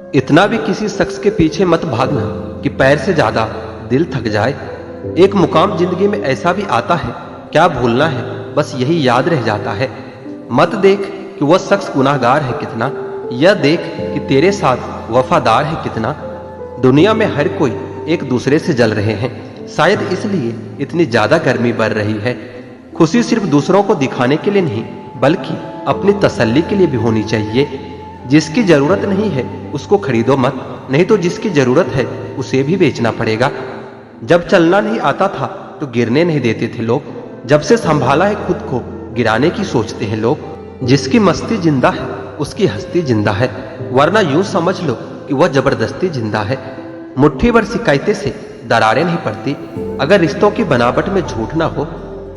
इतना भी किसी शख्स के पीछे मत भागना कि पैर से ज्यादा दिल थक जाए। एक मुकाम जिंदगी में ऐसा भी आता है, क्या भूलना है, बस यही याद रह जाता है। मत देख कि वह शख्स गुनाहगार है कितना, यह देख कि तेरे साथ वफादार है कितना। दुनिया में हर कोई एक दूसरे से जल रहे हैं, शायद इसलिए इतनी ज्यादा गर्मी बढ़ रही है। खुशी सिर्फ दूसरों को दिखाने के लिए नहीं, बल्कि अपनी तसल्ली के लिए भी होनी चाहिए। जिसकी जरूरत नहीं है उसको खरीदो मत, नहीं तो जिसकी जरूरत है उसे भी बेचना पड़ेगा। जब चलना नहीं आता था तो गिरने नहीं देते थे लोग, जब से संभाला है खुद को गिराने की सोचते हैं लोग। जिसकी मस्ती जिंदा है उसकी हस्ती जिंदा है, वरना यूं समझ लो कि वह जबरदस्ती जिंदा है। मुट्ठी भर शिकायतें से दरारें नहीं पड़ती अगर रिश्तों की बनावट में झूठ ना हो।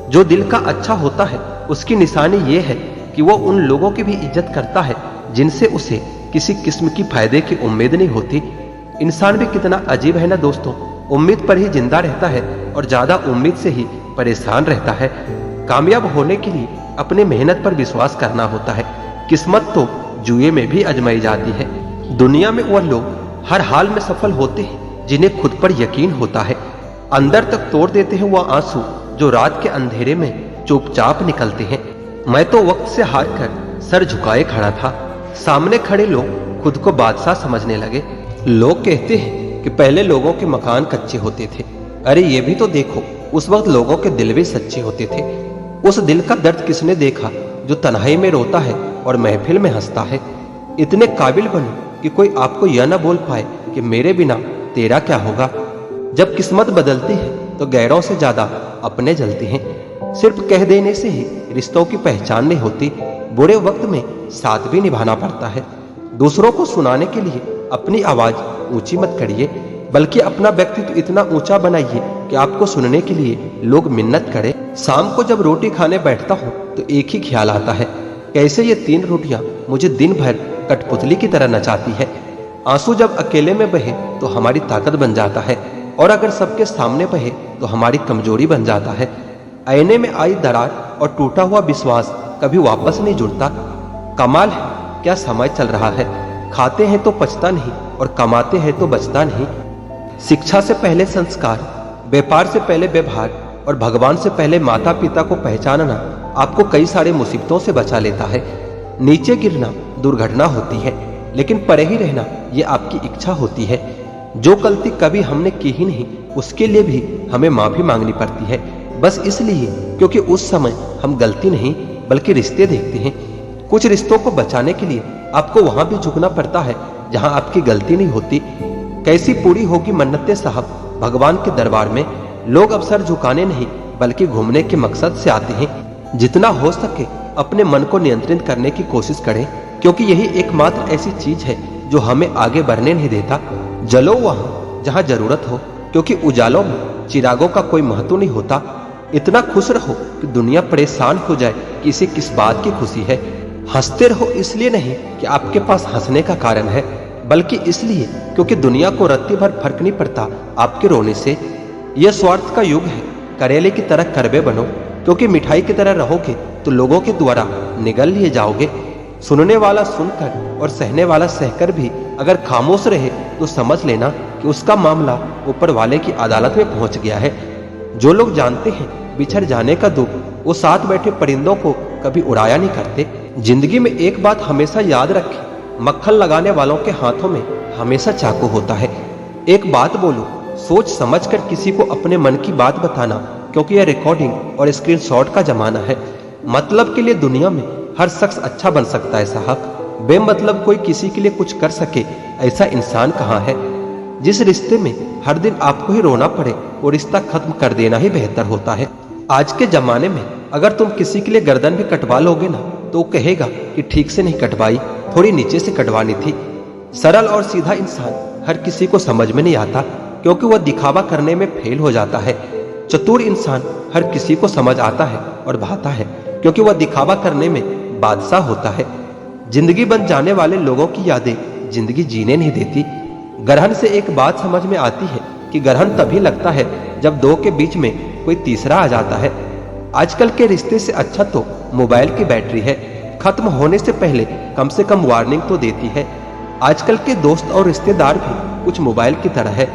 जो दिल का अच्छा होता है उसकी निशानी ये है कि वो उन लोगों की भी इज्जत करता है जिनसे उसे किसी किस्म की फायदे की उम्मीद नहीं होती। इंसान भी कितना अजीब है ना दोस्तों, उम्मीद पर ही जिंदा रहता है और ज्यादा उम्मीद से ही परेशान रहता है। कामयाब होने के लिए अपने मेहनत पर विश्वास करना होता है, किस्मत तो जुए में भी आजमाई जाती है। दुनिया में वह लोग हर हाल में सफल होते हैं जिन्हें खुद पर यकीन होता है। अंदर तक तोड़ देते हैं वह आंसू जो रात के अंधेरे में चुपचाप निकलते हैं। मैं तो वक्त से हार कर सर झुकाए खड़ा था, सामने खड़े लोग खुद को बादशाह समझने लगे। लोग कहते हैं कि पहले लोगों के मकान कच्चे होते थे, अरे ये भी तो देखो, उस वक्त लोगों के दिल भी सच्चे होते थे। उस दिल का दर्द किसने देखा जो तन्हाई में रोता है और महफिल में हंसता है। इतने काबिल बनो कि कोई आपको यह ना बोल पाए कि मेरे बिना तेरा क्या होगा। जब किस्मत बदलती है तो गैरों से ज्यादा अपने जलते हैं। सिर्फ कह देने से ही रिश्तों की पहचान नहीं होती, बुरे वक्त में साथ भी निभाना पड़ता है। दूसरों को सुनाने के लिए अपनी आवाज ऊंची मत करिए, बल्कि अपना व्यक्तित्व इतना ऊंचा बनाइए कि आपको सुनने के लिए लोग मिन्नत करें। शाम को जब रोटी खाने बैठता हूँ तो एक ही ख्याल आता है, कैसे ये 3 रोटियां मुझे दिन भर कठपुतली की तरह नचाती है। आंसू जब अकेले में बहे तो हमारी ताकत बन जाता है, और अगर सबके सामने बहे तो हमारी कमजोरी बन जाता है। आईने में आई दरार और टूटा हुआ विश्वास कभी वापस नहीं जुड़ता। कमाल है क्या समय चल रहा है, खाते हैं तो पचता नहीं और कमाते हैं तो बचता नहीं। शिक्षा से पहले संस्कार, व्यापार से पहले व्यवहार और भगवान से पहले माता पिता को पहचानना आपको कई सारे मुसीबतों से बचा लेता है। नीचे गिरना दुर्घटना होती है, लेकिन परे ही रहना ये आपकी इच्छा होती है। जो गलती कभी हमने की ही नहीं उसके लिए भी हमें माफी मांगनी पड़ती है, बस इसलिए क्योंकि उस समय हम गलती नहीं बल्कि रिश्ते देखते हैं। कुछ रिश्तों को बचाने के लिए आपको वहां भी झुकना पड़ता है जहां आपकी गलती नहीं होती। कैसी पूरी होगी मन्नतें साहब भगवान के दरबार में। लोग अब सर झुकाने नहीं बल्कि घूमने के मकसद से आते हैं। जितना हो सके अपने मन को नियंत्रित करने की कोशिश करें, क्योंकि यही एकमात्र ऐसी चीज है जो हमें आगे बढ़ने नहीं देता। जलो वहां जहां जरूरत हो, क्योंकि उजालों में चिरागों का कोई महत्व नहीं होता। इतना खुश रहो कि दुनिया परेशान हो जाए कि इसे किस बात की खुशी है। हंसते रहो इसलिए नहीं कि आपके पास हंसने का कारण है, बल्कि इसलिए क्योंकि दुनिया को रत्ती भर फर्क नहीं पड़ता आपके रोने से। यह स्वार्थ का युग है, करेले की तरह कड़वे बनो, क्योंकि मिठाई की तरह रहोगे तो लोगों के द्वारा निगल लिए जाओगे। सुनने वाला सुनकर और सहने वाला सहकर भी अगर खामोश रहे तो समझ लेना कि उसका मामला ऊपर वाले की अदालत में पहुंच गया है। जो लोग जानते हैं बिछड़ जाने का दुख, वो साथ बैठे परिंदों को कभी उड़ाया नहीं करते। जिंदगी में एक बात हमेशा याद रखें, मक्खन लगाने वालों के हाथों में हमेशा चाकू होता है। एक बात बोलो, सोच समझकर किसी को अपने मन की बात बताना, क्योंकि यह रिकॉर्डिंग और स्क्रीनशॉट का जमाना है। मतलब के लिए दुनिया में हर शख्स अच्छा बन सकता है साहब, बेमतलब कोई किसी के लिए कुछ कर सके ऐसा इंसान कहाँ है। जिस रिश्ते में हर दिन आपको ही रोना पड़े वो रिश्ता खत्म कर देना ही बेहतर होता है। आज के जमाने में अगर तुम किसी के लिए गर्दन भी कटवा लोगे ना तो वो कहेगा कि ठीक से नहीं कटवाई, थोड़ी नीचे से कटवानी थी। सरल और सीधा इंसान हर किसी को समझ में नहीं आता, क्योंकि वह दिखावा करने में फेल हो जाता है। चतुर इंसान हर किसी को समझ आता है और भाता है, क्योंकि वह दिखावा करने में बादशाह होता है। जिंदगी बन जाने वाले लोगों की यादें जिंदगी जीने नहीं देती। ग्रहण से एक बात समझ में आती है कि ग्रहण तभी लगता है जब दो के बीच में कोई तीसरा आ जाता है। आजकल के रिश्ते से अच्छा तो मोबाइल की बैटरी है, खत्म होने से पहले कम से कम वार्निंग तो देती है। आजकल के दोस्त और रिश्तेदार भी कुछ मोबाइल की तरह है,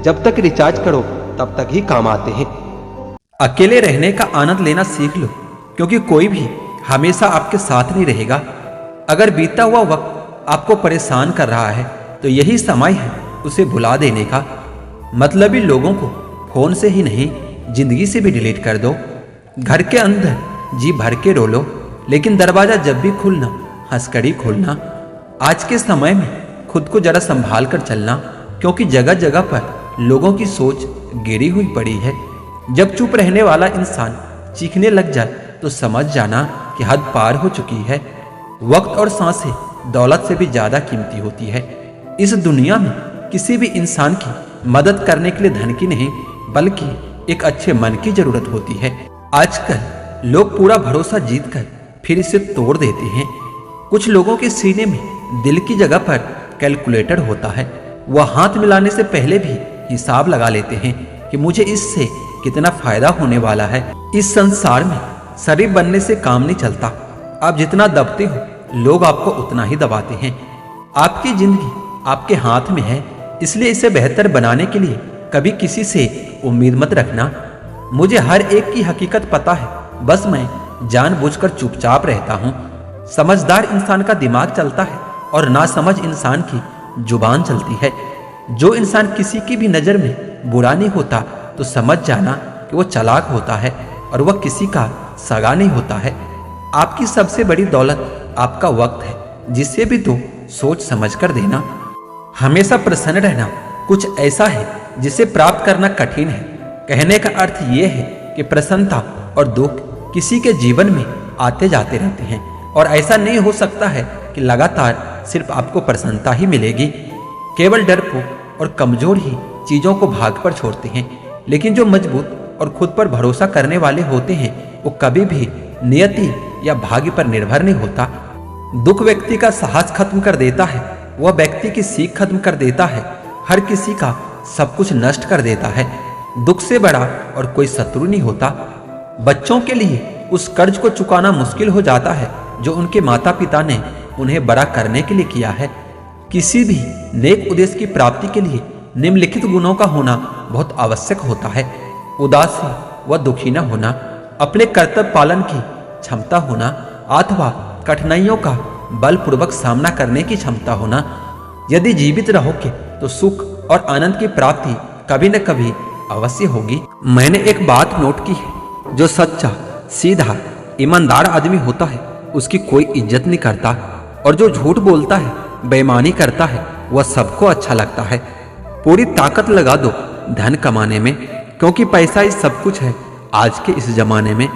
जब तक रिचार्ज करो तब तक ही काम आते हैं। अकेले रहने का आनंद लेना सीख लो, क्योंकि कोई भी हमेशा आपके साथ नहीं रहेगा। अगर बीता हुआ वक्त आपको परेशान कर रहा है तो यही समय है उसे भुला देने का। मतलबी लोगों को फोन से ही नहीं, जिंदगी से भी डिलीट कर दो। घर के अंदर जी भर के रो लो, लेकिन दरवाजा जब भी खुलना हंसकड़ी खोलना। आज के समय में खुद को जरा संभाल कर चलना, क्योंकि जगह जगह पर लोगों की सोच गिरी हुई पड़ी है। जब चुप रहने वाला इंसान चीखने लग जाए तो समझ जाना कि हद पार हो चुकी है। वक्त और सांसें दौलत से भी ज्यादा कीमती होती है। इस दुनिया में किसी भी इंसान की मदद करने के लिए धन की नहीं, बल्कि एक अच्छे मन की जरूरत होती है। आजकल लोग पूरा भरोसा जीत कर फिर इसे तोड़ देते हैं। कुछ लोगों के सीने में दिल की जगह पर कैलकुलेटर होता है। वह हाथ मिलाने से पहले भी हिसाब लगा लेते हैं कि मुझे इससे कितना फायदा होने वाला है। इस संसार में शरीफ बनने से काम नहीं चलता। आप जितना दबते हो लोग आपको उतना ही दबाते हैं। आपकी जिंदगी आपके हाथ में है, इसलिए इसे बेहतर बनाने के लिए कभी किसी से उम्मीद मत रखना। मुझे हर एक की हकीकत पता है, बस मैं जानबूझकर चुपचाप रहता हूँ। समझदार इंसान का दिमाग चलता है और नासमझ इंसान की जुबान चलती है। जो इंसान किसी की भी नजर में बुरा नहीं होता तो समझ जाना कि वो चालाक होता है और वह किसी का सगा नहीं होता है। आपकी सबसे बड़ी दौलत आपका वक्त है, जिसे भी दो सोच समझ कर देना। हमेशा प्रसन्न रहना कुछ ऐसा है जिसे प्राप्त करना कठिन है। कहने का अर्थ ये है कि प्रसन्नता और दुख किसी के जीवन में आते जाते रहते हैं, और ऐसा नहीं हो सकता है कि लगातार सिर्फ आपको प्रसन्नता ही मिलेगी। केवल डरपोक और कमजोर ही चीजों को भाग पर छोड़ते हैं, लेकिन जो मजबूत और खुद पर भरोसा करने वाले होते हैं वो कभी भी नियति या भाग्य पर निर्भर नहीं होता। दुख व्यक्ति का साहस खत्म कर देता है, वह व्यक्ति की सीख खत्म कर देता है, हर किसी का सब कुछ नष्ट कर देता है। दुख से बड़ा और कोई शत्रु नहीं होता। बच्चों के लिए उस कर्ज को चुकाना मुश्किल हो जाता है जो उनके माता पिता ने उन्हें बड़ा करने के लिए किया है। किसी भी नेक उद्देश्य की प्राप्ति के लिए निम्नलिखित गुणों का होना बहुत आवश्यक होता है। उदासी व दुखी न होना, अपने कर्तव्य पालन की क्षमता होना, अथवा कठिनाइयों का बलपूर्वक सामना करने की क्षमता होना। यदि जीवित रहोगे तो सुख और आनंद की प्राप्ति कभी न कभी अवश्य होगी। मैंने एक बात नोट की है, जो सच्चा, सीधा, ईमानदार आदमी होता है उसकी कोई इज्जत नहीं करता, और जो झूठ बोलता है, बेईमानी करता है, वह सबको अच्छा लगता है। पूरी ताकत लगा दो धन कमाने में, क्योंकि पैसा ही सब कुछ है आज के इस जमाने में।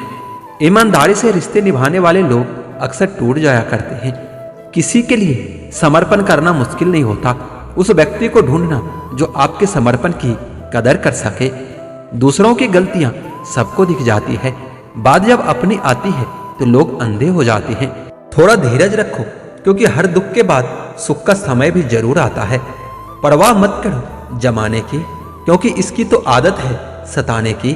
ईमानदारी से रिश्ते निभाने वाले लोग अक्सर टूट जाया करते हैं। किसी के लिए समर्पण करना मुश्किल नहीं होता, उस व्यक्ति को ढूंढना जो आपके समर्पण की कदर कर सके। दूसरों की गलतियां सबको दिख जाती है, बात जब अपनी आती है तो लोग अंधे हो जाते हैं। थोड़ा धीरज रखो, क्योंकि हर दुख के बाद सुख का समय भी जरूर आता है। परवाह मत करो जमाने की, क्योंकि इसकी तो आदत है सताने की।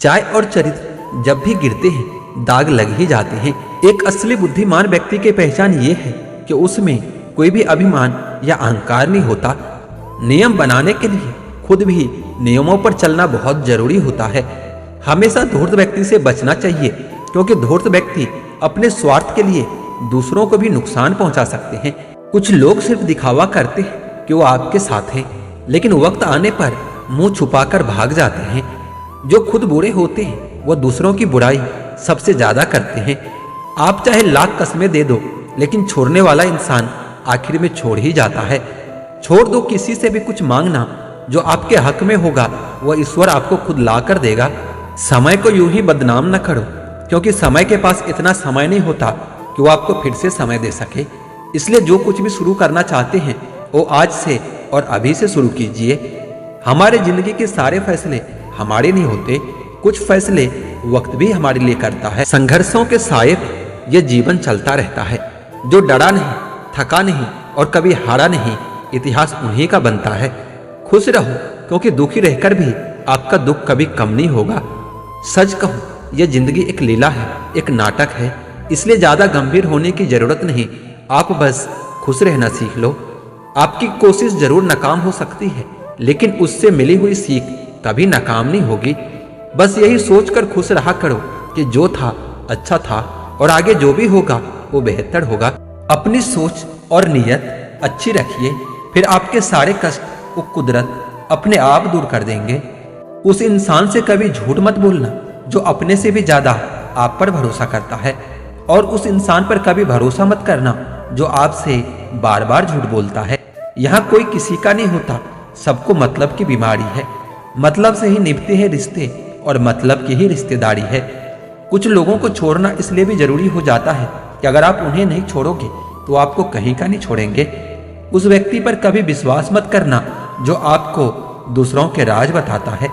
चाय और चरित्र जब भी गिरते हैं दाग लग ही जाते हैं। एक असली बुद्धिमान व्यक्ति की पहचान ये है कि उसमें कोई भी अभिमान या अहंकार नहीं होता। नियम बनाने के लिए खुद भी नियमों पर चलना बहुत जरूरी होता है। हमेशा धूर्त व्यक्ति से बचना चाहिए, क्योंकि धूर्त व्यक्ति अपने स्वार्थ के लिए दूसरों को भी नुकसान पहुंचा सकते हैं। कुछ लोग सिर्फ दिखावा करते हैं कि वो आपके साथ हैं, लेकिन वक्त आने पर मुंह छुपाकर भाग जाते हैं। जो खुद बुरे होते हैं वो दूसरों की बुराई सबसे ज्यादा करते हैं। आप चाहे लाख कस्में दे दो, लेकिन छोड़ने वाला इंसान आखिर में छोड़ ही जाता है। छोड़ दो किसी से भी कुछ मांगना, जो आपके हक में होगा वह ईश्वर आपको खुद ला कर देगा। समय को यूं ही बदनाम न करो, क्योंकि समय के पास इतना समय नहीं होता कि वो आपको फिर से समय दे सके। इसलिए जो कुछ भी शुरू करना चाहते हैं वो आज से और अभी से शुरू कीजिए। हमारे जिंदगी के सारे फैसले हमारे नहीं होते, कुछ फैसले वक्त भी हमारे लिए करता है। संघर्षों के साए ये जीवन चलता रहता है। जो डरा नहीं, थका नहीं और कभी हारा नहीं, इतिहास उन्हीं का बनता है। खुश रहो, क्योंकि दुखी रहकर भी आपका दुख कभी कम नहीं होगा। सच कहूं, यह जिंदगी एक लीला है, एक नाटक है, इसलिए ज्यादा गंभीर होने की जरूरत नहीं। आप बस खुश रहना सीख लो। आपकी कोशिश जरूर नाकाम हो सकती है, लेकिन उससे मिली हुई सीख कभी नाकाम नहीं होगी। बस यही सोचकर खुश रहा करो कि जो था अच्छा था और आगे जो भी होगा वो बेहतर होगा। अपनी सोच और नीयत अच्छी रखिए, फिर आपके सारे कष्ट वो कुदरत अपने आप दूर कर देंगे। उस इंसान से कभी झूठ मत बोलना जो अपने से भी ज्यादा आप पर भरोसा करता है, और उस इंसान पर कभी भरोसा मत करना जो आपसे बार बार झूठ बोलता है। यहाँ कोई किसी का नहीं होता, सबको मतलब की बीमारी है। मतलब से ही निभते हैं रिश्ते और मतलब की ही रिश्तेदारी है। कुछ लोगों को छोड़ना इसलिए भी जरूरी हो जाता है कि अगर आप उन्हें नहीं छोड़ोगे तो आपको कहीं का नहीं छोड़ेंगे। उस व्यक्ति पर कभी विश्वास मत करना जो आपको दूसरों के राज बताता है।